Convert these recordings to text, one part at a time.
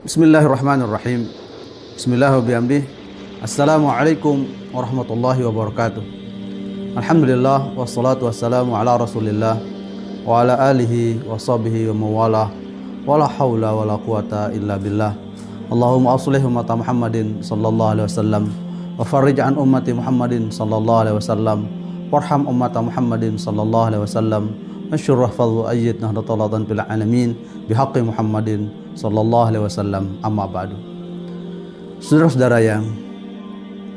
Bismillahirrahmanirrahim. Bismillahirrahmanirrahim. Assalamualaikum warahmatullahi wabarakatuh. Alhamdulillah wassalatu wassalamu ala Rasulillah wa ala alihi wa sahbihi wa mawalah. Wala haula wala quwata illa billah. Allahumma aslih ummata Muhammadin sallallahu alaihi wasallam wa farrij an ummati Muhammadin sallallahu alaihi wasallam warham ummata Muhammadin sallallahu alaihi wasallam. Masyurrah fadhu ayyid nahdatan bil alamin bihaqqi Muhammadin sallallahu alaihi wasallam, amma ba'du. Saudara-saudara yang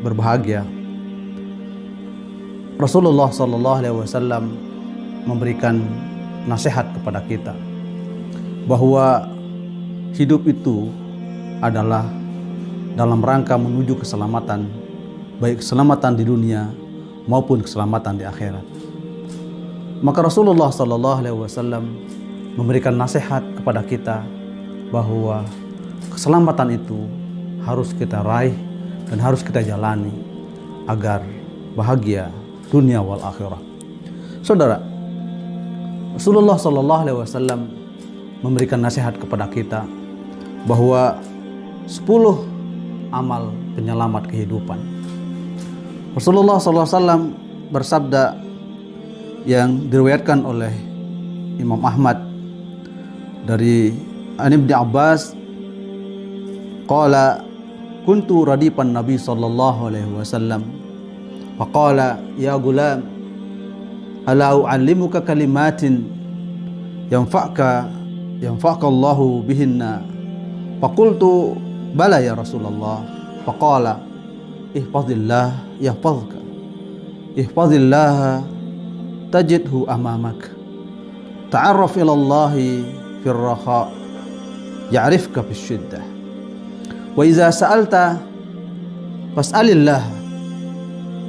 berbahagia, Rasulullah sallallahu alaihi wasallam memberikan nasihat kepada kita bahwa hidup itu adalah dalam rangka menuju keselamatan, baik keselamatan di dunia maupun keselamatan di akhirat. Maka Rasulullah sallallahu alaihi wasallam memberikan nasihat kepada kita bahwa keselamatan itu harus kita raih dan harus kita jalani agar bahagia dunia wal akhirah. Saudara, Rasulullah sallallahu alaihi wasallam memberikan nasihat kepada kita bahwa 10 amal penyelamat kehidupan. Rasulullah sallallahu alaihi wasallam bersabda yang diriwayatkan oleh Imam Ahmad dari Ibnu Abbas, qala kuntu radipan Nabi sallallahu alaihi wasallam faqala ya gulam ala u'allimuka kalimatin yanfa'ka Allahu bihinna faqultu bala ya Rasulullah faqala ihfazillah yahfazka ihfazillah tajidhu amamak ta'arraf ilallahi fir raha ya'rifka fis syiddah wa iza sa'alta fas'alillah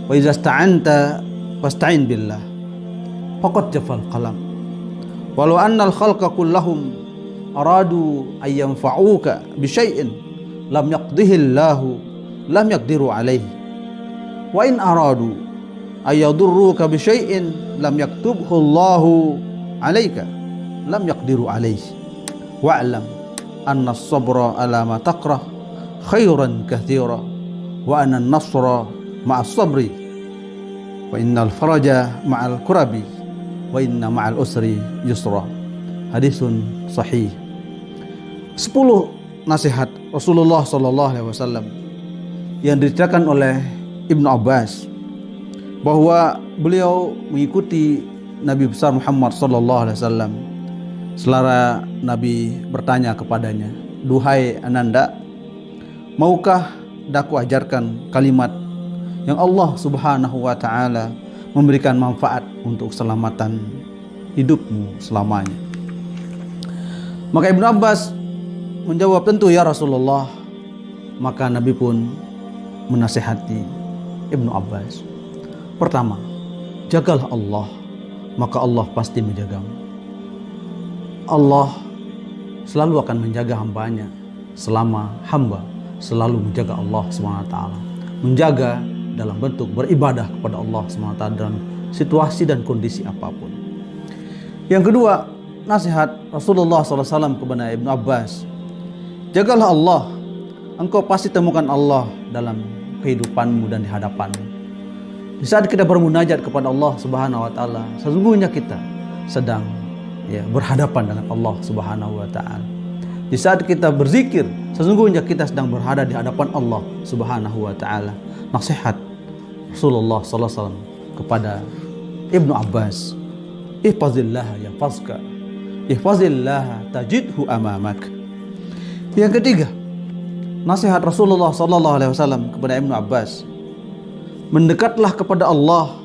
wa iza ista'anta fasta'in billah faqad jafal qalam walau annal khalqa kullahum aradu ay yanfa'uka bi syai'in lam yaqdihi Allahu lam yaqdiru alaihi wa in aradu ayadurruka bi syai'in lam yaktubhu Allahu 'alaika lam yaqdiru alaihi wa'lam anna as-sabra 'ala ma takrah khairan katsira wa anna an-nasra ma'as sabri wa innal faraja ma'al kurabi wa inna ma'al usri yusra. Hadisun sahih. 10 nasihat Rasulullah sallallahu alaihi wasallam yang diceritakan oleh Ibnu Abbas bahwa beliau mengikuti Nabi besar Muhammad sallallahu alaihi wasallam. Selara Nabi bertanya kepadanya, "Duhai Ananda, maukah daku ajarkan kalimat yang Allah Subhanahu wa taala memberikan manfaat untuk keselamatan hidupmu selamanya?" Maka Ibnu Abbas menjawab, "Tentu ya Rasulullah." Maka Nabi pun menasihati Ibnu Abbas. Pertama, jagalah Allah, maka Allah pasti menjagamu. Allah selalu akan menjaga hambanya selama hamba selalu menjaga Allah SWT. Menjaga dalam bentuk beribadah kepada Allah SWT dalam situasi dan kondisi apapun. Yang kedua, nasihat Rasulullah SAW kepada Ibnu Abbas. Jagalah Allah, engkau pasti temukan Allah dalam kehidupanmu dan di hadapanmu. Di saat kita bermunajat kepada Allah Subhanahu wa taala, sesungguhnya kita sedang berhadapan dengan Allah Subhanahu wa taala. Di saat kita berzikir, sesungguhnya kita sedang berada di hadapan Allah Subhanahu wa taala. Nasihat Rasulullah sallallahu alaihi wasallam kepada Ibnu Abbas, ihfazillah yahfazka, ihfazillah tajidhu amamak. Yang ketiga, nasihat Rasulullah sallallahu alaihi wasallam kepada Ibnu Abbas, mendekatlah kepada Allah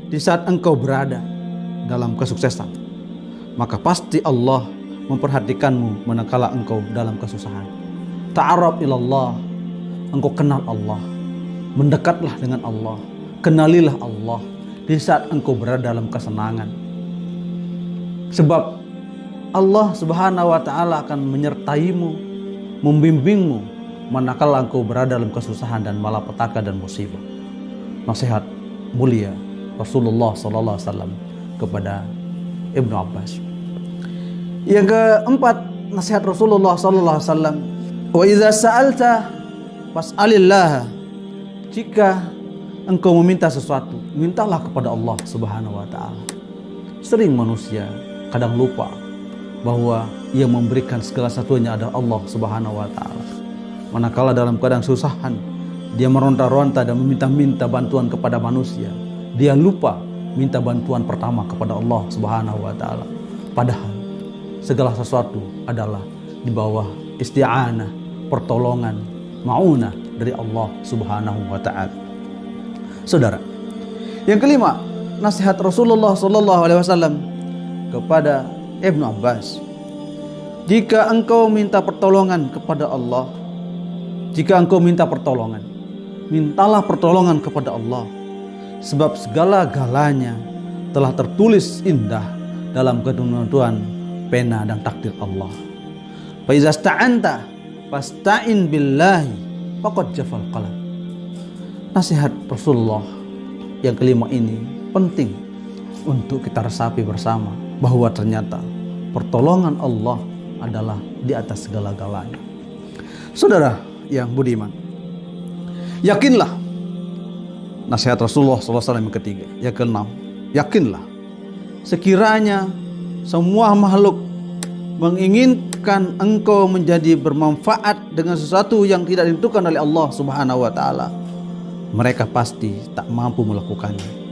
di saat engkau berada dalam kesuksesan, maka pasti Allah memperhatikanmu manakala engkau dalam kesusahan. Ta'arraf ilallah, engkau kenal Allah, mendekatlah dengan Allah, kenalilah Allah di saat engkau berada dalam kesenangan. Sebab Allah Subhanahu wa taala akan menyertaimu, membimbingmu manakala engkau berada dalam kesusahan dan malapetaka dan musibah. Nasihat mulia Rasulullah sallallahu alaihi wasallam kepada Ibnu Abbas. Yang keempat, nasihat Rasulullah sallallahu alaihi wasallam Wa idza sa'alta fas'alillah. Jika engkau meminta sesuatu, mintalah kepada Allah Subhanahu wa taala. Sering manusia kadang lupa bahwa yang memberikan segala satunya adalah Allah Subhanahu wa taala. Manakala dalam keadaan kesusahan, dia meronta-ronta dan meminta-minta bantuan kepada manusia, dia lupa minta bantuan pertama kepada Allah Subhanahu wa taala. Padahal segala sesuatu adalah di bawah isti'anah, pertolongan, ma'unah dari Allah Subhanahu wa taala. Saudara, yang kelima, nasihat Rasulullah sallallahu alaihi wasallam kepada Ibnu Abbas. Jika engkau minta pertolongan kepada Allah, jika engkau minta pertolongan, mintalah pertolongan kepada Allah, sebab segala-galanya telah tertulis indah dalam ketentuan pena dan takdir Allah. Fa iza sta'anta fasta'in billahi faqad jafal qalam. Nasihat Rasulullah yang kelima ini penting untuk kita resapi bersama, bahwa ternyata pertolongan Allah adalah di atas segala-galanya. Saudara yang budiman, yakinlah nasihat Rasulullah SAW yang ketiga, yang keenam, yakinlah sekiranya semua makhluk menginginkan engkau menjadi bermanfaat dengan sesuatu yang tidak ditentukan oleh Allah Subhanahu wa taala, mereka pasti tak mampu melakukannya.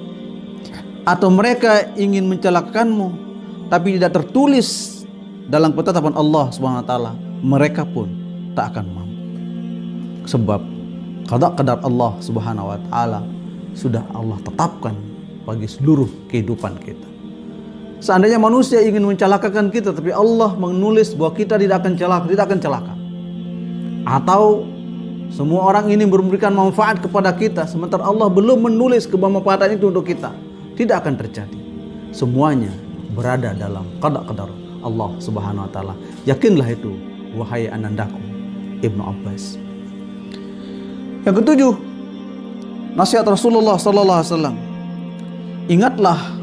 Atau mereka ingin mencelakakanmu tapi tidak tertulis dalam ketetapan Allah Subhanahu wa taala, mereka pun tak akan mampu. Sebab qada qadar Allah Subhanahu wa taala sudah Allah tetapkan bagi seluruh kehidupan kita. Seandainya manusia ingin mencelakakan kita, tapi Allah menulis bahwa kita tidak akan celaka. Atau semua orang ini memberikan manfaat kepada kita, sementara Allah belum menulis kebermanfaatan itu untuk kita, tidak akan terjadi. Semuanya berada dalam qada qadar Allah Subhanahu wa taala. Yakinlah itu, wahai anandaku Ibnu Abbas. Yang ketujuh, nasihat Rasulullah sallallahu alaihi wasallam. Ingatlah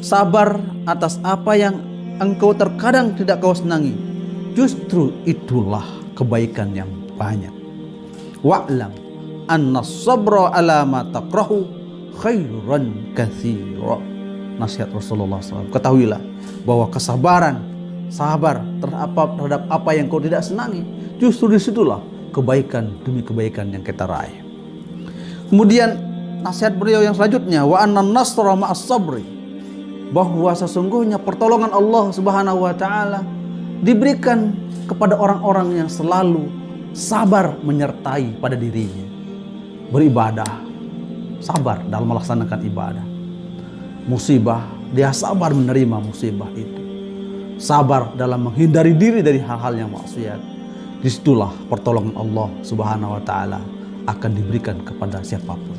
sabar atas apa yang engkau terkadang tidak kau senangi. Justru itulah kebaikan yang banyak. Wa'lam anna sabra ala ma takrahu khairan katsira. Nasihat Rasulullah SAW. Ketahuilah bahwa kesabaran, sabar terhadap apa yang kau tidak senangi, justru disitulah kebaikan demi kebaikan yang kita raih. Kemudian nasihat beliau yang selanjutnya, wa anna nasra ma'as sabri, bahwa sesungguhnya pertolongan Allah Subhanahu wa taala diberikan kepada orang-orang yang selalu sabar menyertai pada dirinya. Beribadah, sabar dalam melaksanakan ibadah. Musibah, dia sabar menerima musibah itu. Sabar dalam menghindari diri dari hal-hal yang maksiat. Disitulah pertolongan Allah Subhanahu wa taala akan diberikan kepada siapapun.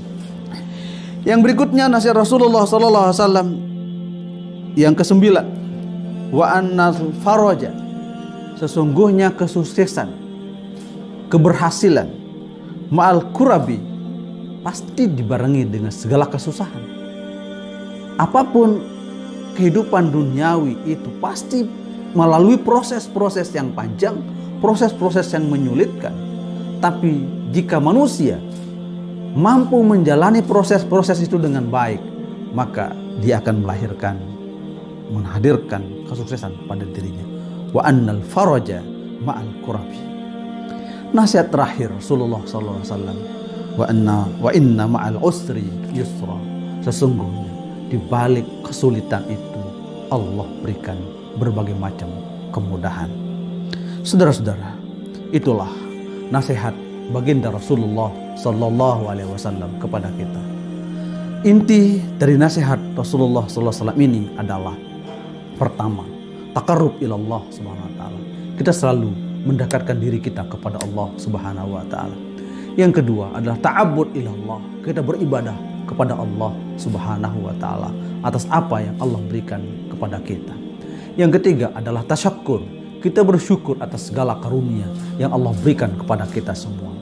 Yang berikutnya nasihat Rasulullah sallallahu alaihi wasallam yang kesembilan, wa annal faraja, sesungguhnya kesuksesan, keberhasilan, ma'al kurabi, pasti dibarengi dengan segala kesusahan. Apapun kehidupan duniawi itu pasti melalui proses-proses yang panjang, proses-proses yang menyulitkan. Tapi jika manusia mampu menjalani proses-proses itu dengan baik, maka dia akan menghadirkan kesuksesan pada dirinya. Wa annal faraja ma'al kurabi. Nasihat terakhir Rasulullah sallallahu alaihi wasallam, wa inna ma'al usri yusra. Sesungguhnya di balik kesulitan itu Allah berikan berbagai macam kemudahan. Saudara-saudara, itulah nasihat baginda Rasulullah sallallahu alaihi wasallam kepada kita. Inti dari nasihat Rasulullah sallallahu alaihi wasallam ini adalah, pertama, taqarrub ilallah subhanahu wa ta'ala. Kita selalu mendekatkan diri kita kepada Allah subhanahu wa ta'ala. Yang kedua adalah ta'abbud ilallah. Kita beribadah kepada Allah subhanahu wa ta'ala atas apa yang Allah berikan kepada kita. Yang ketiga adalah tasyakkur. Kita bersyukur atas segala karunia yang Allah berikan kepada kita semua.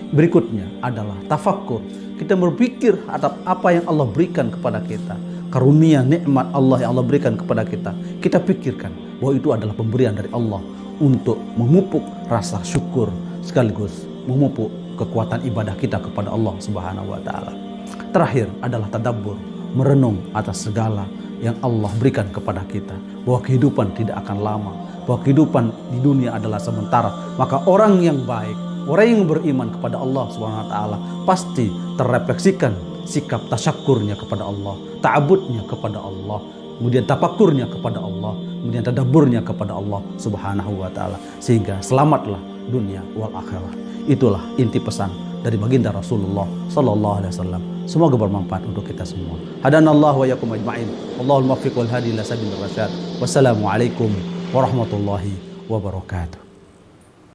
Berikutnya adalah tafakkur. Kita berpikir atas apa yang Allah berikan kepada kita. Karunia, nikmat Allah yang Allah berikan kepada kita. Kita pikirkan bahwa itu adalah pemberian dari Allah untuk memupuk rasa syukur sekaligus memupuk kekuatan ibadah kita kepada Allah Subhanahu wa taala. Terakhir adalah tadabbur, merenung atas segala yang Allah berikan kepada kita, bahwa kehidupan tidak akan lama, bahwa kehidupan di dunia adalah sementara. Maka orang yang baik, orang yang beriman kepada Allah Subhanahu wa taala pasti terrefleksikan sikap tasyakurnya kepada Allah, ta'abudnya kepada Allah, kemudian tafakurnya kepada Allah, kemudian tadabburnya kepada Allah Subhanahu wa taala, sehingga selamatlah dunia wal akhirah. Itulah inti pesan dari baginda Rasulullah sallallahu alaihi wasallam. Semoga bermanfaat untuk kita semua. Hadanallahu wa yakum ajma'in. Allahul muwaffiq wal hadi ila sabilir rasyad. Wassalamualaikum warahmatullahi wabarakatuh.